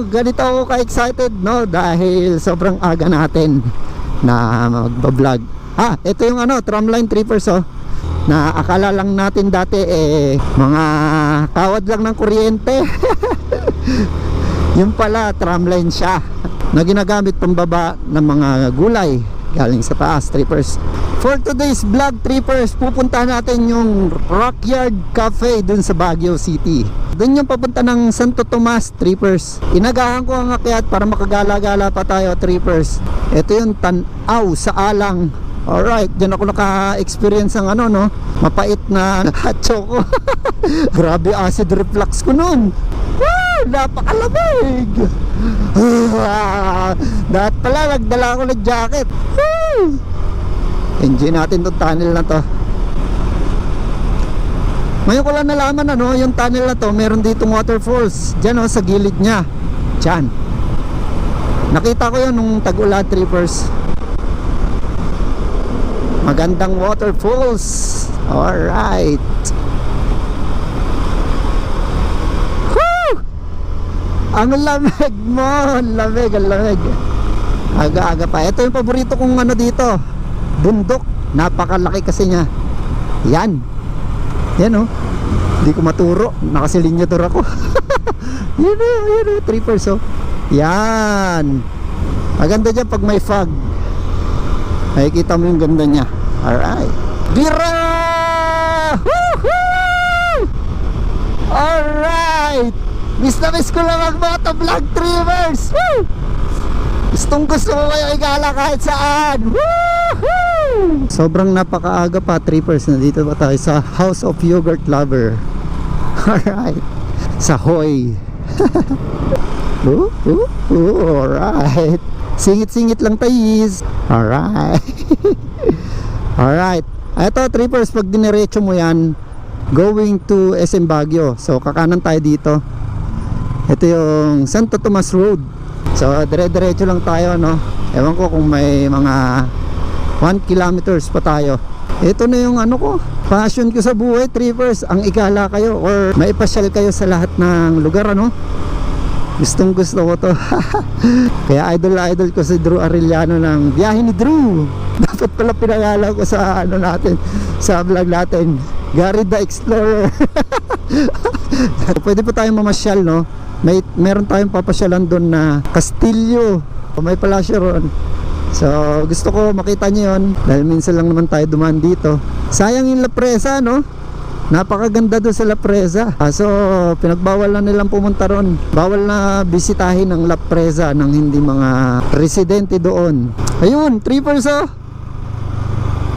Ganito ako ka-excited, no? Dahil sobrang aga natin na magbablog. Ito yung tramline trippers, oh. Na akala lang natin dati mga kawad lang ng kuryente. Yung pala tramline siya na ginagamit pambaba ng mga gulay galing sa taas, trippers. For today's vlog, trippers, pupunta natin yung Rockyard Cafe dun sa Baguio City. Dun yung papunta ng Santo Tomas, trippers. Inagahan ko ang akyat para makagala-gala pa tayo, trippers. Ito yung tanaw sa Alang. Alright, dyan ako naka-experience ng mapait na hot choco. Grabe acid reflux ko nun. Napakalamig. Dapat pala nagdala ako ng jacket. Enjoy natin itong tunnel na to. Ngayon ko lang nalaman yung tunnel na to, meron ditong waterfalls dyan sa gilid nya. Dyan. Nakita ko yun nung tag-ulan, trippers. Magandang waterfalls. Alright. Ang lamig mo. Lamig. Aga-aga pa. Ito yung paborito kong dito, bundok. Napakalaki kasi niya. Yan Hindi ko maturo. Nakasilinyator ako. Yan trippers, oh. Yan. Maganda dyan pag may fog. Nakikita mo yung ganda niya. Alright. Bira! Woohoo! Alright. Miss ko lang ang motovlog, trippers. Woo! Gusto ko kayo igala kahit saan. Woohoo! Sobrang napakaaga pa, trippers. Nandito pa tayo sa House of Yogurt Lover. Alright. Sa Hoy. Alright. Singit-singit lang tayis. Alright. Alright. Ito, trippers, pag diniretso mo yan, going to SM Baguio. So kakanan tayo dito. Ito yung Santo Tomas Road. So dire-diretso lang tayo, Ewan ko kung may mga 1 kilometers pa tayo. Ito na yung passion ko sa buhay, trippers. Ang igala kayo or maipasyal kayo sa lahat ng lugar, Gustong gusto ko to. Kaya idol ko si Drew Arellano ng Biyahe ni Drew. Dapat pala pinangalan ko sa natin, sa vlog natin, Gary the Explorer. Pwede pa tayong mamasyal, meron tayong papasyalan doon na Castillo. May palasyo ron. So gusto ko makita nyo yun, dahil minsan lang naman tayo dumaan dito. Sayang yung La Presa, napakaganda doon sa La Presa. So pinagbawal na nilang pumunta ron. Bawal na bisitahin ang La Presa ng hindi mga residente doon. Ayun, trippers,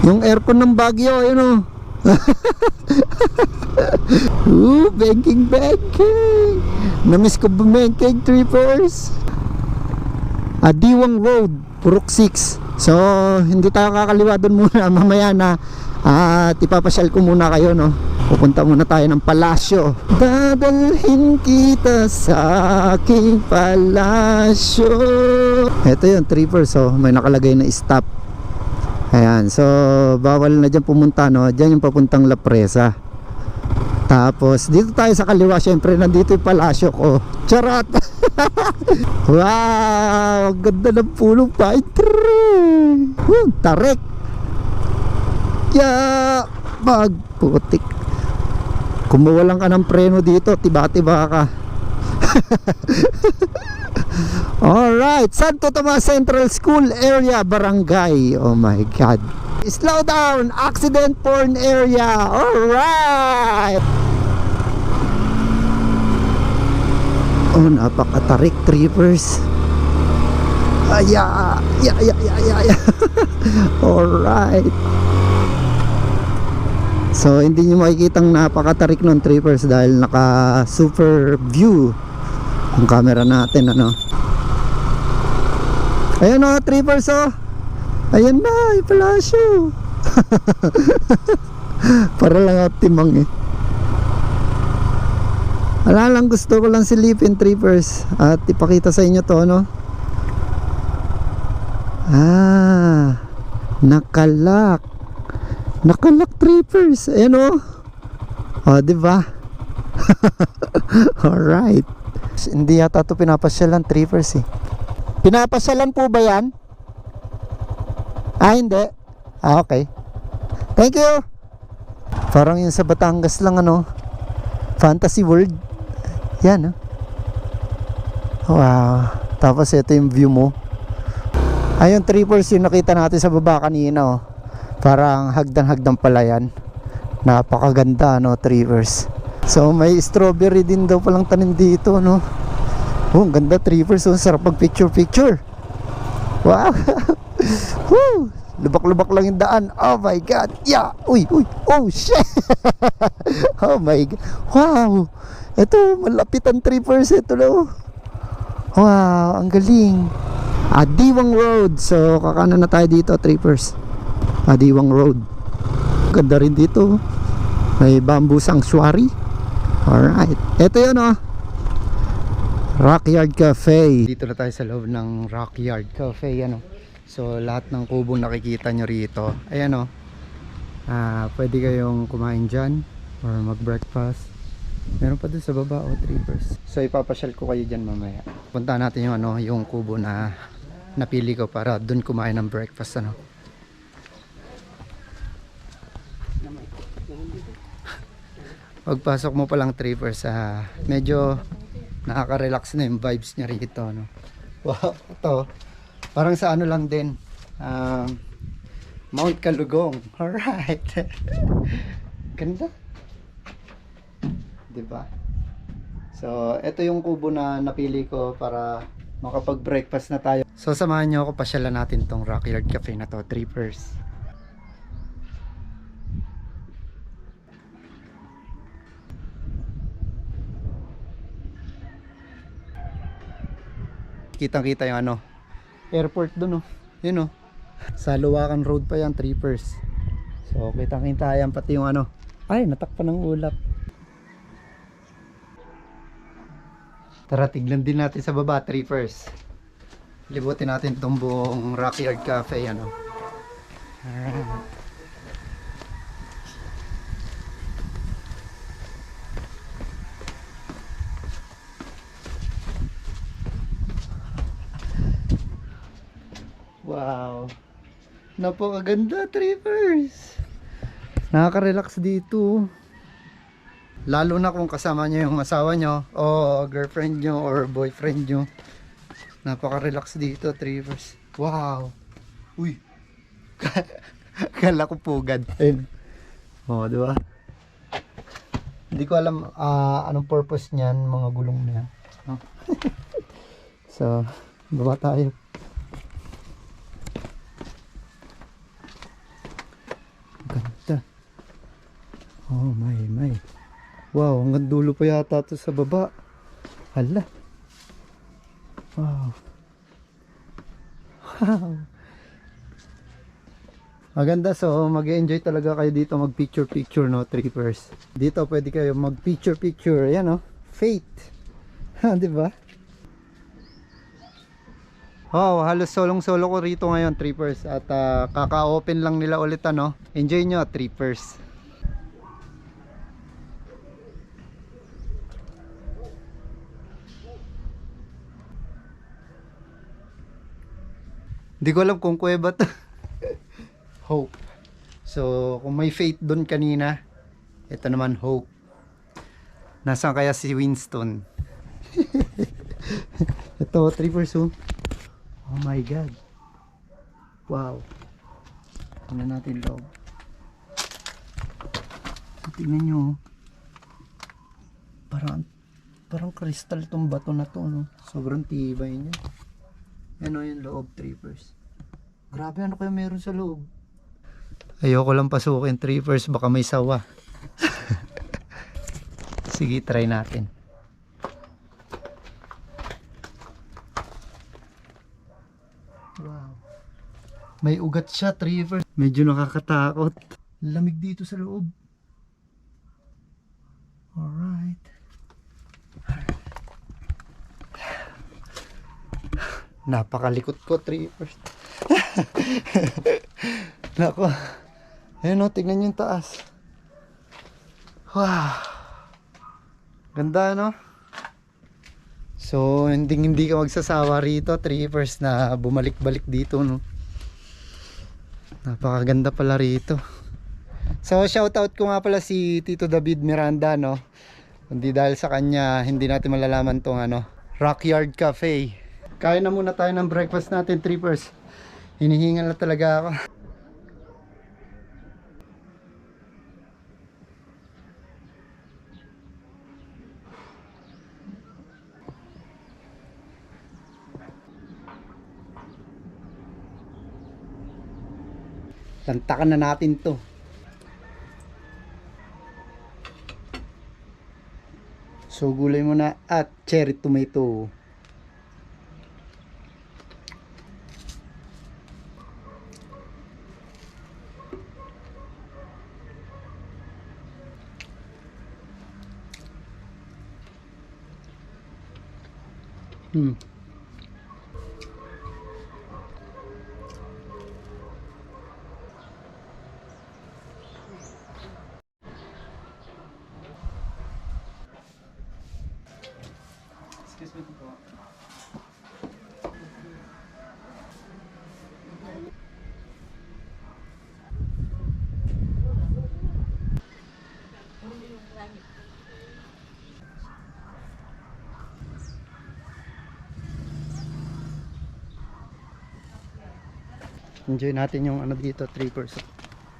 yung aircon ng Baguio, ayun, banking. Namiss ko bumengking, trippers. Diwang Road, Purok 6. So hindi tayo kakaliwa doon muna. Mamaya na ipapasyal ko muna kayo, Pupunta muna tayo ng palasyo. Dadalhin kita sa aking palasyo. Ito yung trippers, may nakalagay na stop. Ayan, so bawal na dyan pumunta, Dyan yung papuntang La Presa. Tapos dito tayo sa kaliwa, syempre nandito yung palasyo ko. Charot. Wow, ganda ng pulong pine tree. Tarik. Magputik. Kung mawalan ka ng preno dito, tiba-tiba ka. Alright, Santo Tomas Central School Area Barangay. Oh my God. Slow down, accident porn area. Alright. Oh, napakatarik, trippers. Alright. So hindi nyo makikitang napakatarik nun, trippers, dahil naka super view ang camera natin, Ayan, trippers, ayan na, yung palasyo. Para lang timang Wala lang, gusto ko lang silipin, trippers, at ipakita sa inyo to, nakalak, trippers. Ayan, diba? Alright. Hindi yata ito pinapasyalan, trippers eh. Pinapasyalan po ba yan? Ah, hindi. Ah, okay. Thank you. Parang yun sa Batangas lang ano. Fantasy World. Yan, wow. Tapos ito yung view mo. Ayun, trippers yung nakita natin sa baba kanina, oh. Parang hagdan-hagdan pala yan. Napakaganda, no, trippers. So, may strawberry din daw palang tanim dito, no. Oh, ganda, trippers. Oh, sarap pag picture-picture. Wow. Woo! Lubak-lubak lang yung daan. Oh my God. Yeah. Uy. Oh, shit. Oh my God. Wow. Ito, malapit ang trippers. Ito, no. Wow, ang galing. Adiwang Road. So, kakanan na tayo dito, trippers. Adiwang Road. Ganda rin dito. May bamboo sanctuary. Alright. Ito yun, oh. Rockyard Cafe. Dito na tayo sa loob ng Rockyard Cafe, ano. So, lahat ng kubong nakikita nyo rito. Ayan, oh. Pwede kayong kumain dyan or mag-breakfast. Meron pa doon sa baba, oh, trippers. So, ipapasyal ko kayo dyan mamaya. Punta natin yung, ano, yung kubo na napili ko para doon kumain ng breakfast, ano. Pagpasok mo palang, trippers, medyo nakaka-relax na yung vibes niya rito, no? Wow, ito parang sa ano lang din, Mount Kalugong. Alright. Ganda, diba? So ito yung kubo na napili ko para makapag-breakfast na tayo. So samahan nyo ako, pasyalan natin tong Rockyard Cafe na to, trippers. Kitang-kita yung ano, airport doon, oh. Yun, oh. Sa Luwakan Road pa yan, trippers. So kitang-kita yan, pati yung ano. Ay, natakpan ng ulap. Tara, tignan din natin sa baba, trippers. Libutin natin itong buong Rockyard Cafe, ano. Alright. Wow. Napakaganda, trippers. Nakaka-relax dito. Lalo na kung kasama nyo yung asawa nyo o girlfriend nyo or boyfriend nyo. Napaka-relax dito, trippers. Wow. Uy. Kala ko pugad. Ayun. Oh, di ba? Hindi ko alam anong purpose niyan, mga gulong na yan. Oh. So, baba tayo. Ganda. Oh my. Wow, hanggang dulo pa yata ito sa baba. Hala. Wow. Maganda, so mag-enjoy talaga kayo dito, mag picture, no, trippers. Dito pwede kayo mag picture. Ayan, oh. Fate. Ha, di ba? Oh, halos solong-solo ko rito ngayon, trippers. At kaka-open lang nila ulit, ano. Enjoy nyo, trippers. Hindi ko alam kung kuweba to. Hope. So, kung may Faith doon kanina, ito naman Hope. Nasaan kaya si Winston? Ito, trippers, oh. Oh my God. Wow. Tingnan natin loob. Tingnan nyo, oh. Parang kristal tong bato na to, no? Sobrang tibay niya. Yan, oh, yung loob, trippers. Grabe, ano kaya meron sa loob? Ayoko lang pasukin, trippers, baka may sawa. Sige, try natin. Wow. May ugat siya, trippers. Medyo nakakatakot. Lamig dito sa loob. Alright. Napakalikot ko, trippers. Nako. Ayun, oh, tignan nyo yung taas. Wow. Ganda, no? So hindi ka magsasawa rito, trippers, na bumalik-balik dito, no. Napakaganda pala rito. So shoutout ko nga pala si Tito David Miranda, no. Hindi dahil sa kanya hindi natin malalaman tong Rockyard Cafe. Kain na muna tayo ng breakfast natin, trippers. Hinihingal na talaga ako. Lantakan na natin to. So gulay muna at cherry tomato. Excuse me po. Enjoy natin yung dito, trippers.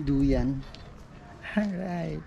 Duyan. Alright.